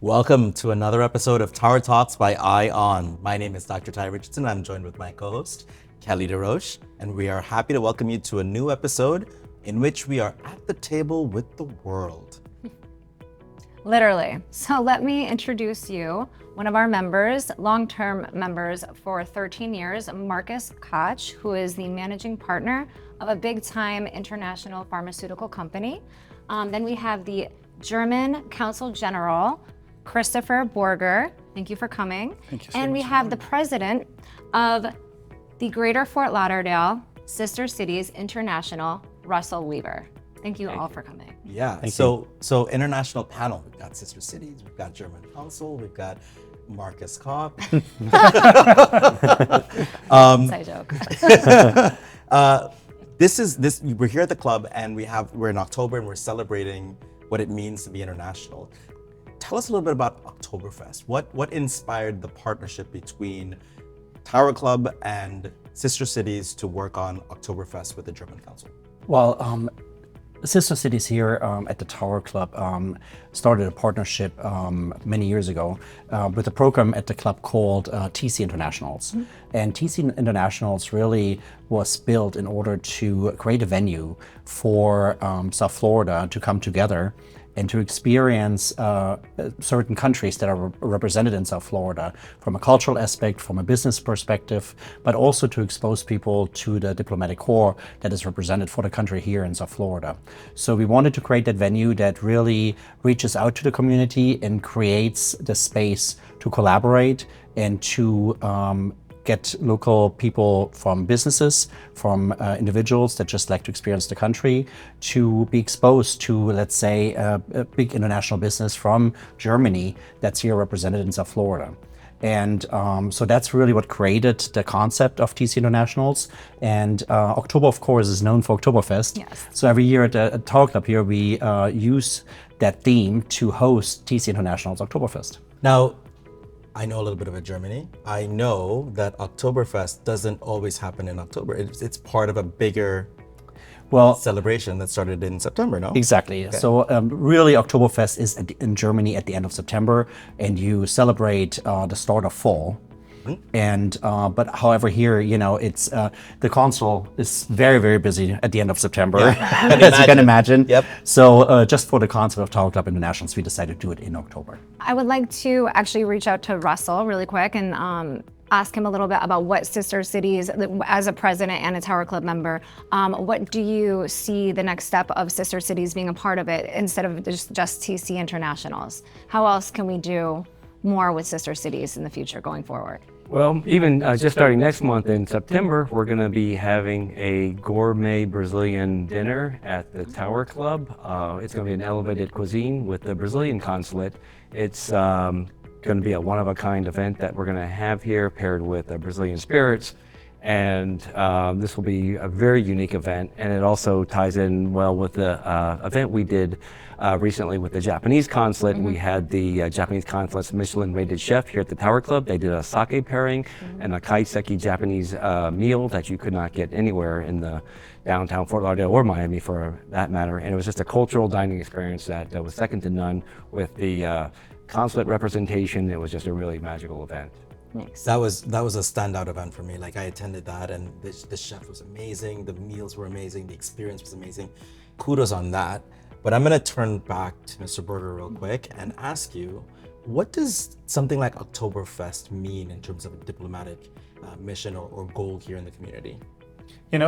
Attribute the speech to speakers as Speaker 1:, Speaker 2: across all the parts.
Speaker 1: Welcome to another episode of Tower Talks by ION. My name is Dr. Ty Richardson. I'm joined with my co-host, Kelly DesRoches, and we are happy to welcome you to a new episode in which we are at the table with the world.
Speaker 2: Literally. So let me introduce you, one of our members, long-term members for 13 years, Marcus Koch, who is the managing partner of a big-time international pharmaceutical company. Then we have the German Consul General, Cristofer Borger. Thank you for coming.
Speaker 3: Thank you so
Speaker 2: And we
Speaker 3: much.
Speaker 2: have the president of the Greater Fort Lauderdale Sister Cities International, Russell Weaver. Thank you all for coming.
Speaker 1: Yeah,
Speaker 3: Thank
Speaker 1: so international panel. We've got Sister Cities, we've got German Consul, we've got Marcus Koch.
Speaker 2: Side joke.
Speaker 1: We're here at the club and we're in October and we're celebrating what it means to be international. Tell us a little bit about Oktoberfest. What inspired the partnership between Tower Club and Sister Cities to work on Oktoberfest with the German Council?
Speaker 3: Well, Sister Cities here at the Tower Club started a partnership many years ago with a program at the club called TC Internationals. Mm-hmm. And TC Internationals really was built in order to create a venue for South Florida to come together and to experience certain countries that are represented in South Florida from a cultural aspect, from a business perspective, but also to expose people to the diplomatic corps that is represented for the country here in South Florida. So we wanted to create that venue that really reaches out to the community and creates the space to collaborate and to get local people from businesses, from individuals that just like to experience the country, to be exposed to, let's say, a big international business from Germany that's here represented in South Florida. And so that's really what created the concept of TC Internationals. And October, of course, is known for Oktoberfest.
Speaker 2: Yes.
Speaker 3: So every year at the Tower Club here, we use that theme to host TC Internationals Oktoberfest.
Speaker 1: Now, I know a little bit about Germany. I know that Oktoberfest doesn't always happen in October. It's part of a bigger celebration that started in September, no?
Speaker 3: Exactly. Okay. So really, Oktoberfest is in Germany at the end of September, and you celebrate the start of fall. Mm-hmm. And but however, here, it's the Consul is very, very busy at the end of September, as you can imagine.
Speaker 1: Yep.
Speaker 3: So just for the concept of Tower Club Internationals, we decided to do it in October.
Speaker 2: I would like to actually reach out to Russell really quick and ask him a little bit about what Sister Cities, as a president and a Tower Club member, what do you see the next step of Sister Cities being a part of it instead of just TC Internationals? How else can we do more with Sister Cities in the future going forward?
Speaker 4: Well, even just starting next month in September, we're going to be having a gourmet Brazilian dinner at the Tower Club. It's going to be an elevated cuisine with the Brazilian consulate. It's going to be a one-of-a-kind event that we're going to have here paired with Brazilian spirits. And this will be a very unique event. And it also ties in well with the event we did recently with the Japanese consulate. Mm-hmm. We had the Japanese consulate's Michelin-rated chef here at the Tower Club. They did a sake pairing and a kaiseki Japanese meal that you could not get anywhere in the downtown Fort Lauderdale or Miami for that matter. And it was just a cultural dining experience that was second to none with the consulate representation. It was just a really magical event.
Speaker 2: Nice.
Speaker 1: That was a standout event for me. Like, I attended that and the chef was amazing, the meals were amazing, the experience was amazing. Kudos on that. But I'm gonna turn back to Mr. Berger real quick and ask you, what does something like Oktoberfest mean in terms of a diplomatic mission or goal here in the community?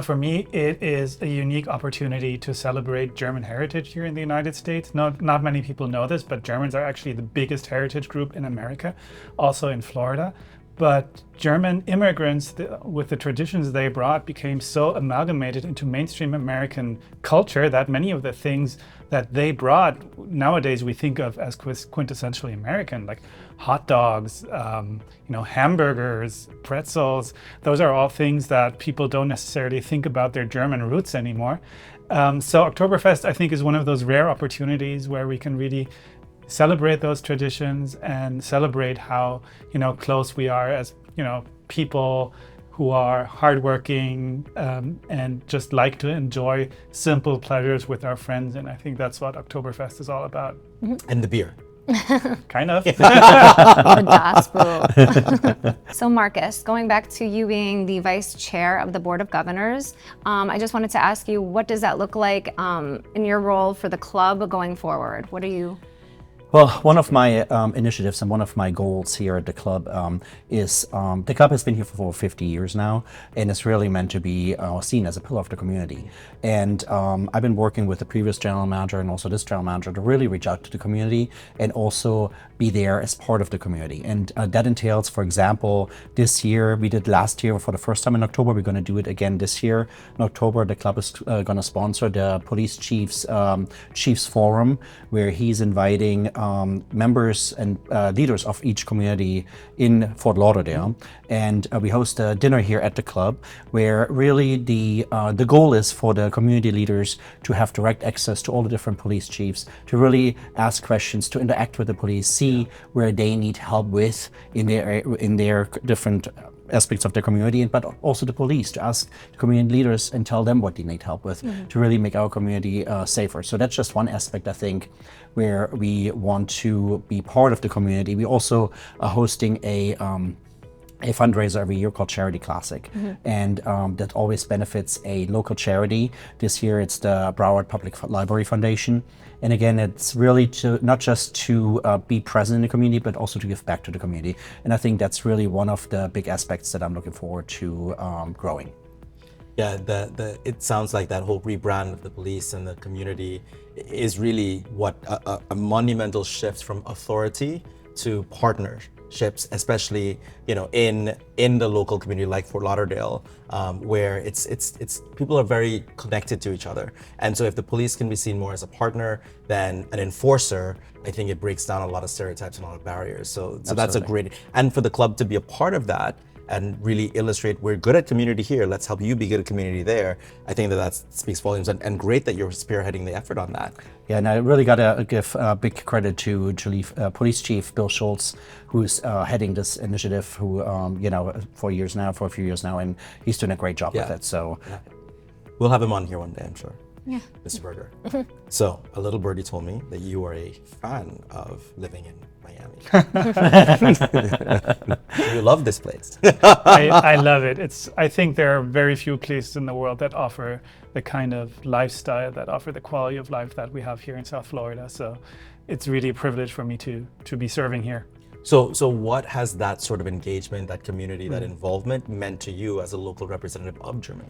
Speaker 5: For me, it is a unique opportunity to celebrate German heritage here in the United States. Not many people know this, but Germans are actually the biggest heritage group in America, also in Florida. But German immigrants, with the traditions they brought, became so amalgamated into mainstream American culture that many of the things that they brought, nowadays we think of as quintessentially American, like hot dogs, hamburgers, pretzels. Those are all things that people don't necessarily think about their German roots anymore. So Oktoberfest, I think, is one of those rare opportunities where we can really celebrate those traditions and celebrate how close we are as people who are hardworking and just like to enjoy simple pleasures with our friends. And I think that's what Oktoberfest is all about.
Speaker 1: And the beer.
Speaker 5: Kind of.
Speaker 2: The Das Boot. So Marcus, going back to you being the vice chair of the Board of Governors, I just wanted to ask you, what does that look like in your role for the club going forward? What are you?
Speaker 3: Well, one of my initiatives and one of my goals here at the club is the club has been here for over 50 years now, and it's really meant to be seen as a pillar of the community. And I've been working with the previous general manager and also this general manager to really reach out to the community and also be there as part of the community. And that entails, for example, this year, we did last year for the first time in October, we're going to do it again this year. In October, the club is going to sponsor the Police Chiefs Forum, where he's inviting members and leaders of each community in Fort Lauderdale, and we host a dinner here at the club, where really the goal is for the community leaders to have direct access to all the different police chiefs, to really ask questions, to interact with the police, see where they need help with in their different aspects of their community, but also the police, to ask the community leaders and tell them what they need help with to really make our community safer. So that's just one aspect, I think, where we want to be part of the community. We also are hosting a fundraiser every year called Charity Classic, and that always benefits a local charity. This year it's the Broward Public Library Foundation, and again, it's really to not just to be present in the community, but also to give back to the community. And I think that's really one of the big aspects that I'm looking forward to growing.
Speaker 1: Yeah, it sounds like that whole rebrand of the police and the community is really what a monumental shift from authority to partnerships, especially in the local community like Fort Lauderdale, where it's people are very connected to each other, and so if the police can be seen more as a partner than an enforcer, I think it breaks down a lot of stereotypes and a lot of barriers. So that's a great, and for the club to be a part of that and really illustrate we're good at community here, let's help you be good at community there. I think that speaks volumes, and great that you're spearheading the effort on that.
Speaker 3: Yeah, and I really got to give big credit to Police Chief Bill Schultz, who's heading this initiative, who, for a few years now, and he's doing a great job with it. So
Speaker 1: we'll have him on here one day, I'm sure.
Speaker 2: Yeah.
Speaker 1: Mr. Berger. So a little birdie told me that you are a fan of living in Miami. You love this place.
Speaker 5: I love it. I think there are very few places in the world that offer the kind of lifestyle, that offer the quality of life that we have here in South Florida. So it's really a privilege for me to be serving here.
Speaker 1: So what has that sort of engagement, that community, that involvement meant to you as a local representative of Germany?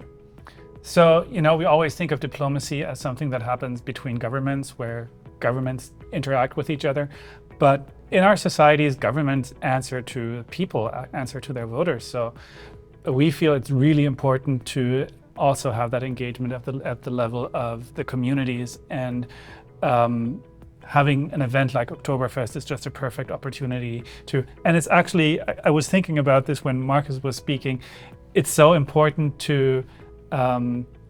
Speaker 5: So, we always think of diplomacy as something that happens between governments, where governments interact with each other. But in our societies, governments answer to people, answer to their voters. So we feel it's really important to also have that engagement at the level of the communities. And having an event like Oktoberfest is just a perfect opportunity to, and it's actually, I was thinking about this when Marcus was speaking, it's so important to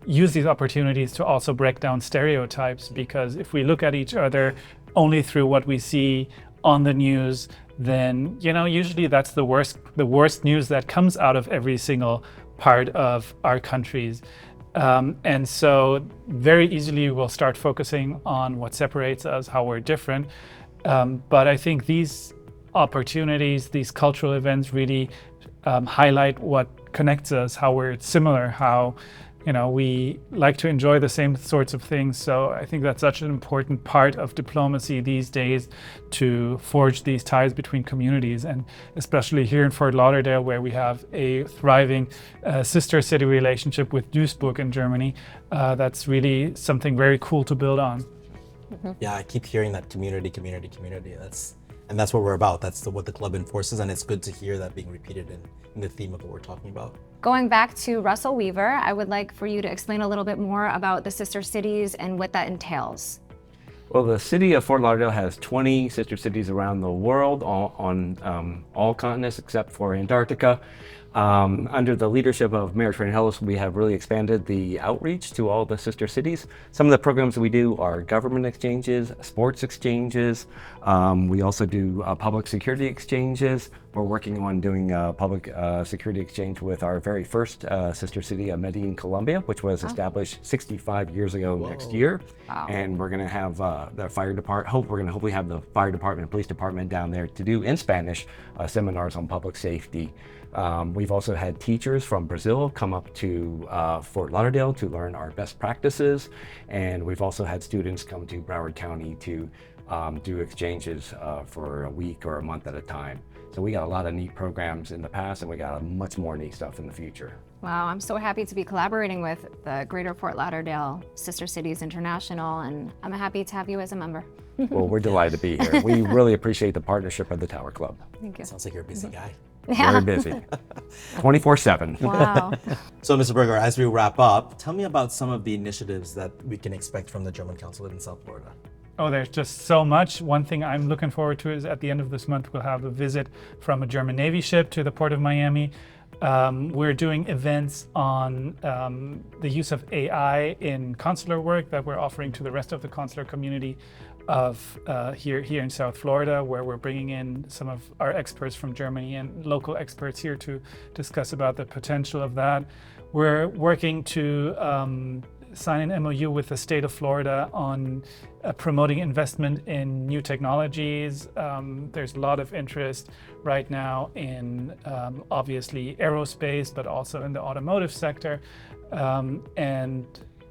Speaker 5: use these opportunities to also break down stereotypes, because if we look at each other only through what we see on the news, then usually that's the worst news that comes out of every single part of our countries, and so very easily we'll start focusing on what separates us, how we're different, but I think these opportunities, these cultural events really highlight what connects us, how we're similar, how we like to enjoy the same sorts of things. So I think that's such an important part of diplomacy these days, to forge these ties between communities, and especially here in Fort Lauderdale, where we have a thriving sister city relationship with Duisburg in Germany. That's really something very cool to build on.
Speaker 1: Yeah, I keep hearing that community. That's what we're about. That's what the club enforces, and it's good to hear that being repeated in the theme of what we're talking about.
Speaker 2: Going back to Russell Weaver, I would like for you to explain a little bit more about the sister cities and what that entails.
Speaker 4: Well, the city of Fort Lauderdale has 20 sister cities around the world, on all continents except for Antarctica. Under the leadership of Mayor Trent Hillis, we have really expanded the outreach to all the sister cities. Some of the programs that we do are government exchanges, sports exchanges. We also do public security exchanges. We're working on doing a public security exchange with our very first sister city, Medellin, Colombia, which was established 65 years ago next year.
Speaker 2: Wow.
Speaker 4: And we're going to have the fire department. We're going to hopefully have the fire department and police department down there to do in Spanish seminars on public safety. We've also had teachers from Brazil come up to Fort Lauderdale to learn our best practices, and we've also had students come to Broward County to do exchanges for a week or a month at a time. So we got a lot of neat programs in the past, and we got much more neat stuff in the future.
Speaker 2: Wow, I'm so happy to be collaborating with the Greater Fort Lauderdale Sister Cities International, and I'm happy to have you as a member.
Speaker 4: Well, we're delighted to be here. We really appreciate the partnership of the Tower Club.
Speaker 2: Thank you.
Speaker 1: Sounds like you're a busy guy.
Speaker 4: Very busy. 24/7.
Speaker 2: Wow.
Speaker 1: So, Mr. Berger, as we wrap up, tell me about some of the initiatives that we can expect from the German Consulate in South Florida.
Speaker 5: Oh, there's just so much. One thing I'm looking forward to is at the end of this month, we'll have a visit from a German Navy ship to the Port of Miami. We're doing events on the use of AI in consular work that we're offering to the rest of the consular community of here in South Florida, where we're bringing in some of our experts from Germany and local experts here to discuss about the potential of that. We're working to sign an MOU with the state of Florida on promoting investment in new technologies. There's a lot of interest right now in obviously aerospace, but also in the automotive sector. And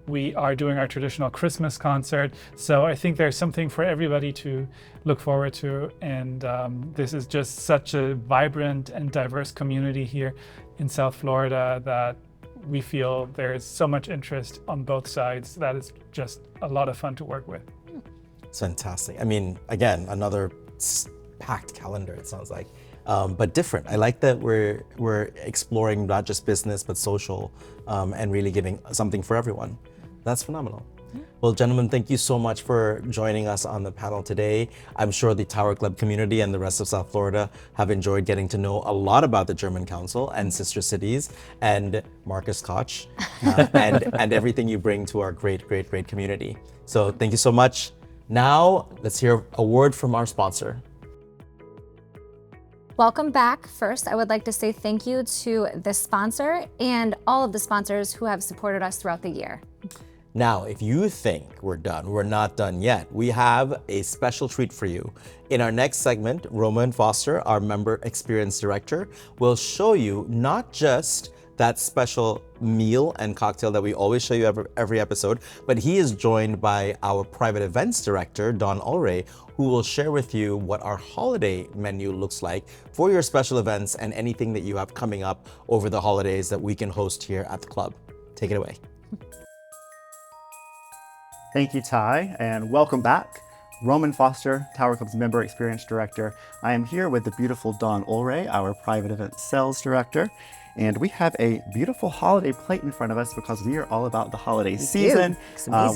Speaker 5: we are doing our traditional Christmas concert. So I think there's something for everybody to look forward to. And this is just such a vibrant and diverse community here in South Florida that we feel there's so much interest on both sides that it's just a lot of fun to work with.
Speaker 1: It's fantastic. I mean, again, another packed calendar, it sounds like, but different. I like that we're exploring not just business, but social, and really giving something for everyone. That's phenomenal. Well, gentlemen, thank you so much for joining us on the panel today. I'm sure the Tower Club community and the rest of South Florida have enjoyed getting to know a lot about the German Council and sister cities and Marcus Koch and everything you bring to our great community. So thank you so much. Now, let's hear a word from our sponsor.
Speaker 2: Welcome back. First, I would like to say thank you to the sponsor and all of the sponsors who have supported us throughout the year.
Speaker 1: Now, if you think we're done, we're not done yet. We have a special treat for you. In our next segment, Roman Foster, our Member Experience Director, will show you not just that special meal and cocktail that we always show you every episode, but he is joined by our Private Events Director, Don Ulray, who will share with you what our holiday menu looks like for your special events and anything that you have coming up over the holidays that we can host here at the club. Take it away.
Speaker 6: Thank you, Ty, and welcome back. Roman Foster, Tower Club's Member Experience Director. I am here with the beautiful Don Ulray, our Private Event Sales Director, and we have a beautiful holiday plate in front of us because we are all about the holiday season.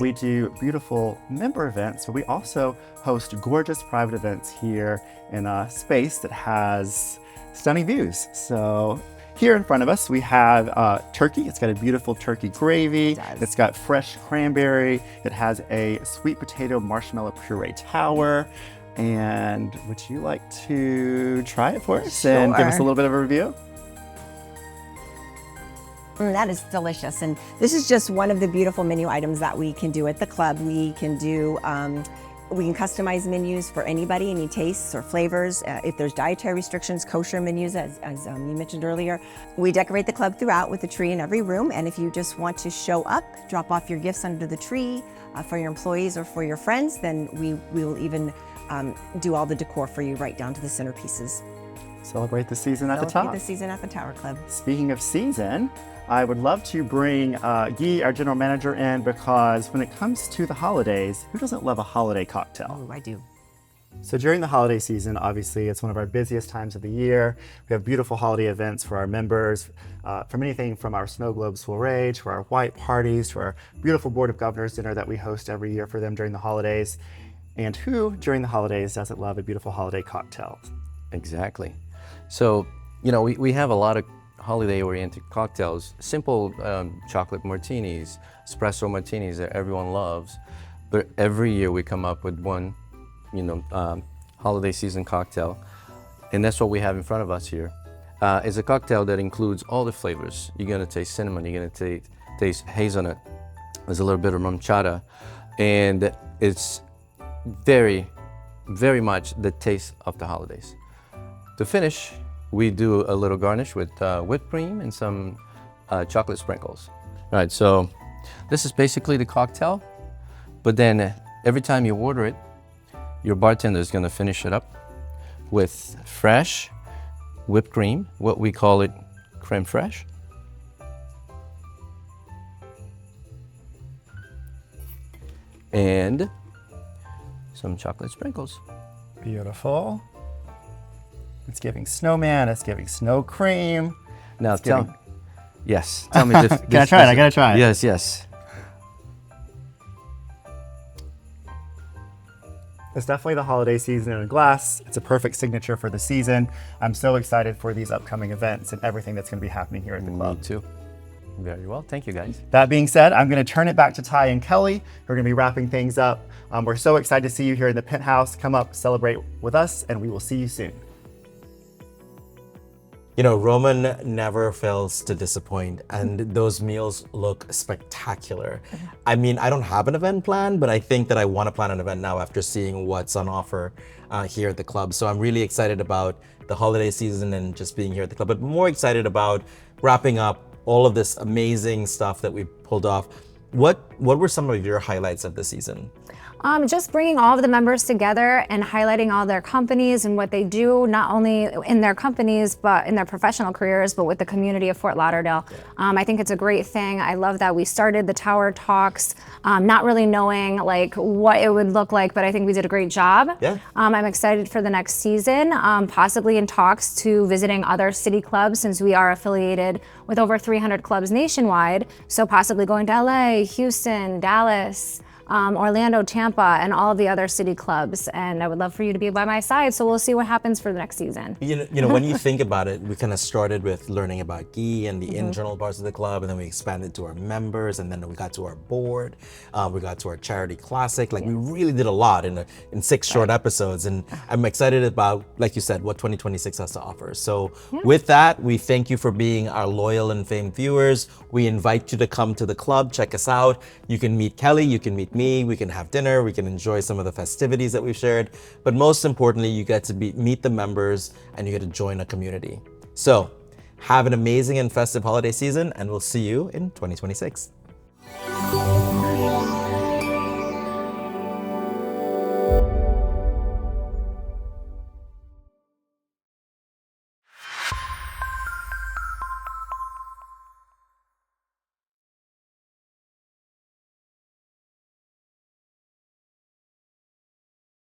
Speaker 6: We do beautiful member events, but we also host gorgeous private events here in a space that has stunning views. So here in front of us, we have turkey. It's got a beautiful turkey gravy. It's got fresh cranberry. It has a sweet potato marshmallow puree tower. And would you like to try it for us and give us a little bit of a review?
Speaker 7: That is delicious. And this is just one of the beautiful menu items that we can do at the club. We can do we can customize menus for anybody, any tastes or flavors. If there's dietary restrictions, kosher menus, as you mentioned earlier. We decorate the club throughout with a tree in every room. And if you just want to show up, drop off your gifts under the tree for your employees or for your friends, then we will even do all the decor for you right down to the centerpieces.
Speaker 6: Celebrate the season at the top.
Speaker 7: Celebrate the season at the Tower Club.
Speaker 6: Speaking of season, I would love to bring Guy, our general manager, in because when it comes to the holidays, who doesn't love a holiday cocktail?
Speaker 7: Oh, I do.
Speaker 6: So during the holiday season, obviously, it's one of our busiest times of the year. We have beautiful holiday events for our members, from anything from our Snow Globe soiree to our white parties to our beautiful Board of Governors dinner that we host every year for them during the holidays. And who, during the holidays, doesn't love a beautiful holiday cocktail?
Speaker 8: Exactly. So, you know, we have a lot of holiday-oriented cocktails, simple chocolate martinis, espresso martinis that everyone loves. But every year we come up with one, holiday season cocktail, and that's what we have in front of us here. It's a cocktail that includes all the flavors. You're gonna taste cinnamon, you're gonna taste hazelnut, there's a little bit of rum-chata, and it's very, very much the taste of the holidays. To finish, we do a little garnish with whipped cream and some chocolate sprinkles. All right, so this is basically the cocktail, but then every time you order it, your bartender is gonna finish it up with fresh whipped cream, what we call it creme fraiche. And some chocolate sprinkles.
Speaker 6: Beautiful. It's giving snowman, it's giving snow cream.
Speaker 8: Now
Speaker 6: It's
Speaker 8: tell
Speaker 6: giving-
Speaker 8: yes, tell me this.
Speaker 6: Can I try it? I gotta try it.
Speaker 8: Yes, yes.
Speaker 6: It's definitely the holiday season in a glass. It's a perfect signature for the season. I'm so excited for these upcoming events and everything that's gonna be happening here at the
Speaker 8: Me
Speaker 6: club.
Speaker 8: too. Very well, thank you guys.
Speaker 6: That being said, I'm going to turn it back to Ty and Kelly, who are going to be wrapping things up. We're so excited to see you here in the penthouse. Come up, celebrate with us, and we will see you soon.
Speaker 1: Roman never fails to disappoint, and those meals look spectacular. I mean, I don't have an event plan, but I think that I want to plan an event now after seeing what's on offer here at the club. So I'm really excited about the holiday season and just being here at the club, but more excited about wrapping up all of this amazing stuff that we pulled off. What were some of your highlights of the season?
Speaker 2: Just bringing all of the members together and highlighting all their companies and what they do, not only in their companies, but in their professional careers, but with the community of Fort Lauderdale. I think it's a great thing. I love that we started the Tower Talks, not really knowing what it would look like, but I think we did a great job.
Speaker 1: Yeah.
Speaker 2: I'm excited for the next season, possibly in talks to visiting other city clubs, since we are affiliated with over 300 clubs nationwide. So possibly going to LA, Houston, Dallas, Orlando, Tampa, and all of the other city clubs. And I would love for you to be by my side. So we'll see what happens for the next season.
Speaker 1: When you think about it, we kind of started with learning about GI and the internal parts of the club, and then we expanded to our members, and then we got to our board, we got to our charity classic. We really did a lot in 6 short episodes, and I'm excited about, like you said, what 2026 has to offer. So with that, we thank you for being our loyal and famed viewers. We invite you to come to the club, check us out. You can meet Kelly, you can meet me, we can have dinner, we can enjoy some of the festivities that we've shared, but most importantly, you get to meet the members and you get to join a community. So have an amazing and festive holiday season, and we'll see you in 2026.